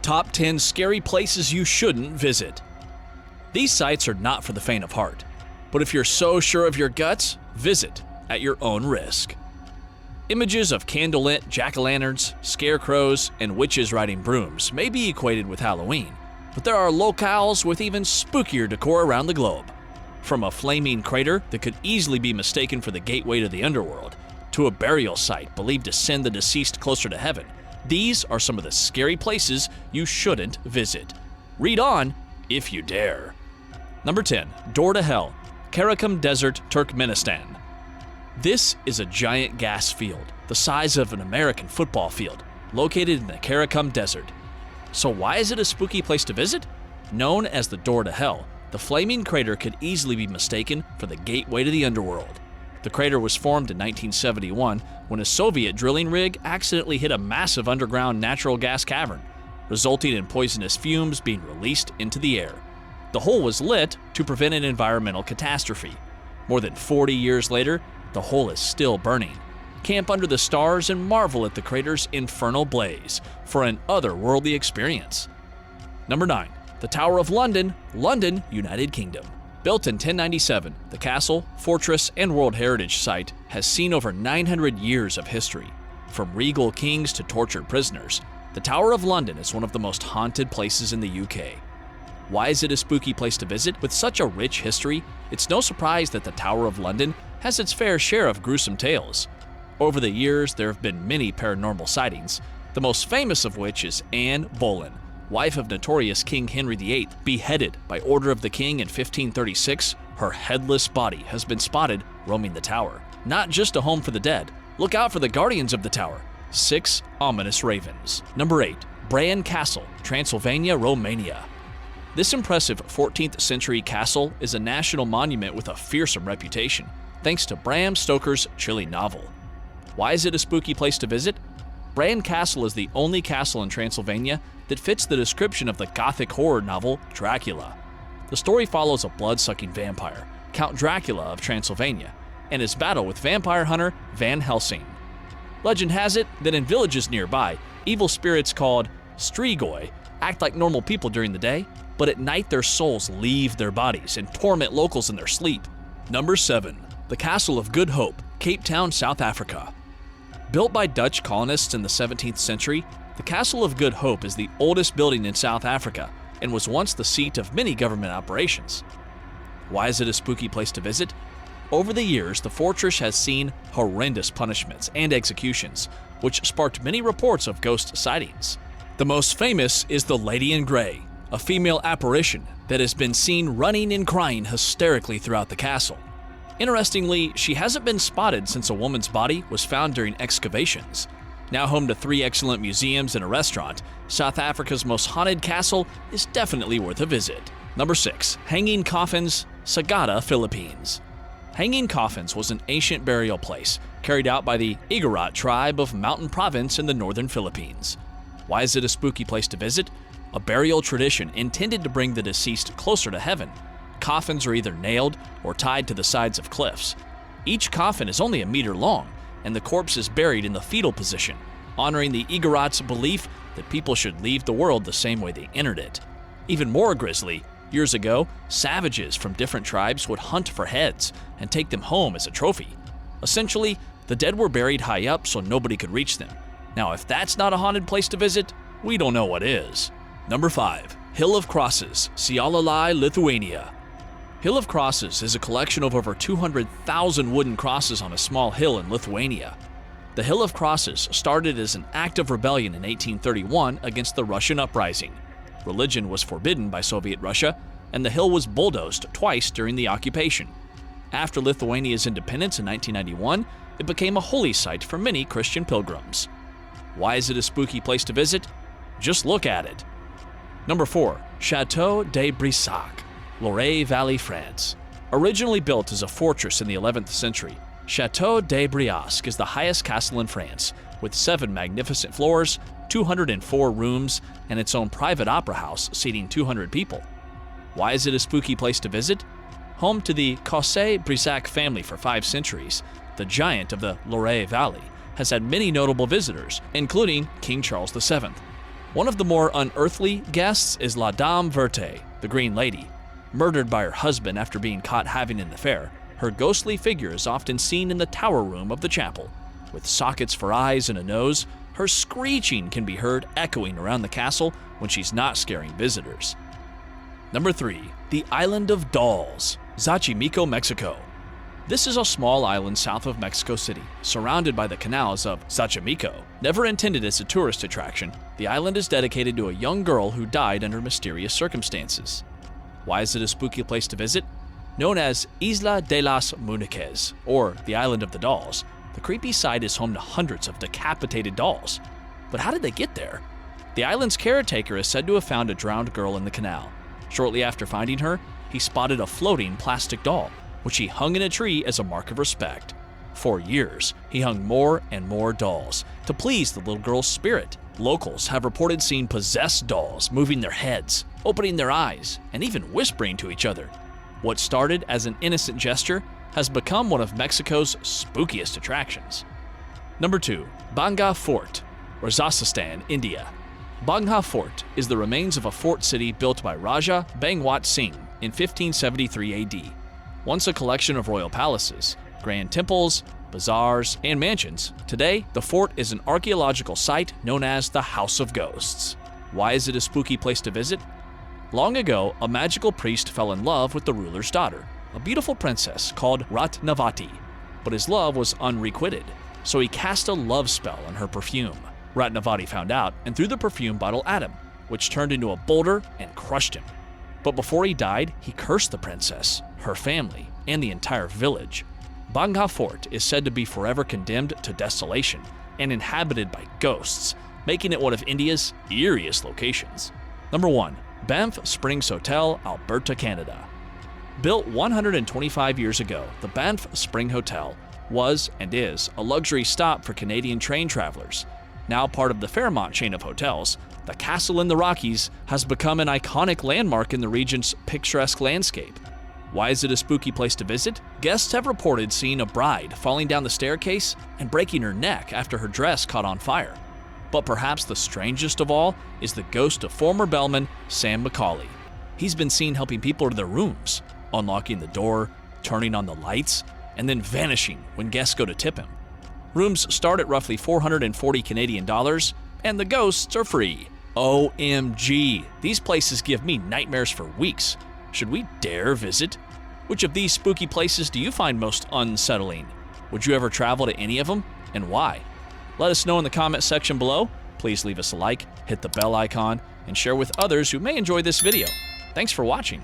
Top 10 Scary Places You Shouldn't Visit. These sites are not for the faint of heart, but if you're so sure of your guts, visit at your own risk. Images of candlelit jack-o'-lanterns, scarecrows, and witches riding brooms may be equated with Halloween, but there are locales with even spookier decor around the globe. From a flaming crater that could easily be mistaken for the gateway to the underworld, to a burial site believed to send the deceased closer to heaven, these are some of the scary places you shouldn't visit. Read on if you dare. Number 10. Door to Hell, Karakum Desert, Turkmenistan. This is a giant gas field, the size of an American football field, located in the Karakum Desert. So why is it a spooky place to visit? Known as the Door to Hell, the flaming crater could easily be mistaken for the gateway to the underworld. The crater was formed in 1971 when a Soviet drilling rig accidentally hit a massive underground natural gas cavern, resulting in poisonous fumes being released into the air. The hole was lit to prevent an environmental catastrophe. More than 40 years later, the hole is still burning. Camp under the stars and marvel at the crater's infernal blaze for an otherworldly experience. Number 9. The Tower of London, London, United Kingdom. Built in 1097, the castle, fortress, and World Heritage Site has seen over 900 years of history. From regal kings to tortured prisoners, the Tower of London is one of the most haunted places in the UK. Why is it a spooky place to visit? With such a rich history, it's no surprise that the Tower of London has its fair share of gruesome tales. Over the years, there have been many paranormal sightings, the most famous of which is Anne Boleyn, wife of notorious King Henry VIII, beheaded by order of the king in 1536. Her headless body has been spotted roaming the tower. Not just a home for the dead. Look out for the guardians of the tower, 6 ominous ravens. Number 8. Bran Castle, Transylvania, Romania. This impressive 14th century castle is a national monument with a fearsome reputation, thanks to Bram Stoker's chilling novel. Why is it a spooky place to visit? Bran Castle is the only castle in Transylvania that fits the description of the Gothic horror novel Dracula. The story follows a blood-sucking vampire, Count Dracula of Transylvania, and his battle with vampire hunter Van Helsing. Legend has it that in villages nearby, evil spirits called Strigoi act like normal people during the day, but at night their souls leave their bodies and torment locals in their sleep. Number 7. The Castle of Good Hope, Cape Town, South Africa. Built by Dutch colonists in the 17th century, the Castle of Good Hope is the oldest building in South Africa and was once the seat of many government operations. Why is it a spooky place to visit? Over the years, the fortress has seen horrendous punishments and executions, which sparked many reports of ghost sightings. The most famous is the Lady in Grey, a female apparition that has been seen running and crying hysterically throughout the castle. Interestingly, she hasn't been spotted since a woman's body was found during excavations. Now home to 3 excellent museums and a restaurant, South Africa's most haunted castle is definitely worth a visit. Number 6. Hanging Coffins, Sagada, Philippines. Hanging Coffins was an ancient burial place carried out by the Igorot tribe of Mountain Province in the northern Philippines. Why is it a spooky place to visit? A burial tradition intended to bring the deceased closer to heaven. Coffins are either nailed or tied to the sides of cliffs. Each coffin is only a meter long, and the corpse is buried in the fetal position, honoring the Igorot's belief that people should leave the world the same way they entered it. Even more grisly, years ago, savages from different tribes would hunt for heads and take them home as a trophy. Essentially, the dead were buried high up so nobody could reach them. Now, if that's not a haunted place to visit, we don't know what is. Number 5. Hill of Crosses, Šiauliai, Lithuania. Hill of Crosses is a collection of over 200,000 wooden crosses on a small hill in Lithuania. The Hill of Crosses started as an act of rebellion in 1831 against the Russian uprising. Religion was forbidden by Soviet Russia, and the hill was bulldozed twice during the occupation. After Lithuania's independence in 1991, it became a holy site for many Christian pilgrims. Why is it a spooky place to visit? Just look at it. Number 4. Château de Brissac, Loire Valley, France. Originally built as a fortress in the 11th century, Château de Brissac is the highest castle in France, with 7 magnificent floors, 204 rooms, and its own private opera house seating 200 people. Why is it a spooky place to visit? Home to the Brissac family for 5 centuries, the giant of the Loire Valley has had many notable visitors, including King Charles VII. One of the more unearthly guests is La Dame Verte, the Green Lady. Murdered by her husband after being caught having an affair, her ghostly figure is often seen in the tower room of the chapel. With sockets for eyes and a nose, her screeching can be heard echoing around the castle when she's not scaring visitors. Number 3. The Island of Dolls, Xochimico, Mexico. This is a small island south of Mexico City, surrounded by the canals of Xochimico. Never intended as a tourist attraction, the island is dedicated to a young girl who died under mysterious circumstances. Why is it a spooky place to visit? Known as Isla de las Muñecas, or the Island of the Dolls, the creepy site is home to hundreds of decapitated dolls. But how did they get there? The island's caretaker is said to have found a drowned girl in the canal. Shortly after finding her, he spotted a floating plastic doll, which he hung in a tree as a mark of respect. For years, he hung more and more dolls to please the little girl's spirit. Locals have reported seeing possessed dolls moving their heads, opening their eyes, and even whispering to each other. What started as an innocent gesture has become one of Mexico's spookiest attractions. Number 2. Bhangarh Fort, Rajasthan, India. Bhangarh Fort is the remains of a fort city built by Raja Bhangwat Singh in 1573 AD. Once a collection of royal palaces, grand temples, bazaars, and mansions, today the fort is an archaeological site known as the House of Ghosts. Why is it a spooky place to visit? Long ago, a magical priest fell in love with the ruler's daughter, a beautiful princess called Ratnavati, but his love was unrequited, so he cast a love spell on her perfume. Ratnavati found out and threw the perfume bottle at him, which turned into a boulder and crushed him. But before he died, he cursed the princess, her family, and the entire village. Bhangarh Fort is said to be forever condemned to desolation and inhabited by ghosts, making it one of India's eeriest locations. Number 1. Banff Springs Hotel, Alberta, Canada. Built 125 years ago, the Banff Spring Hotel was and is a luxury stop for Canadian train travelers. Now part of the Fairmont chain of hotels, the castle in the Rockies has become an iconic landmark in the region's picturesque landscape. Why is it a spooky place to visit? Guests have reported seeing a bride falling down the staircase and breaking her neck after her dress caught on fire. But perhaps the strangest of all is the ghost of former bellman Sam McCauley. He's been seen helping people to their rooms, unlocking the door, turning on the lights, and then vanishing when guests go to tip him. Rooms start at roughly 440 Canadian dollars, and the ghosts are free. OMG, these places give me nightmares for weeks. Should we dare visit? Which of these spooky places do you find most unsettling? Would you ever travel to any of them, and why? Let us know in the comment section below. Please leave us a like, hit the bell icon, and share with others who may enjoy this video. Thanks for watching.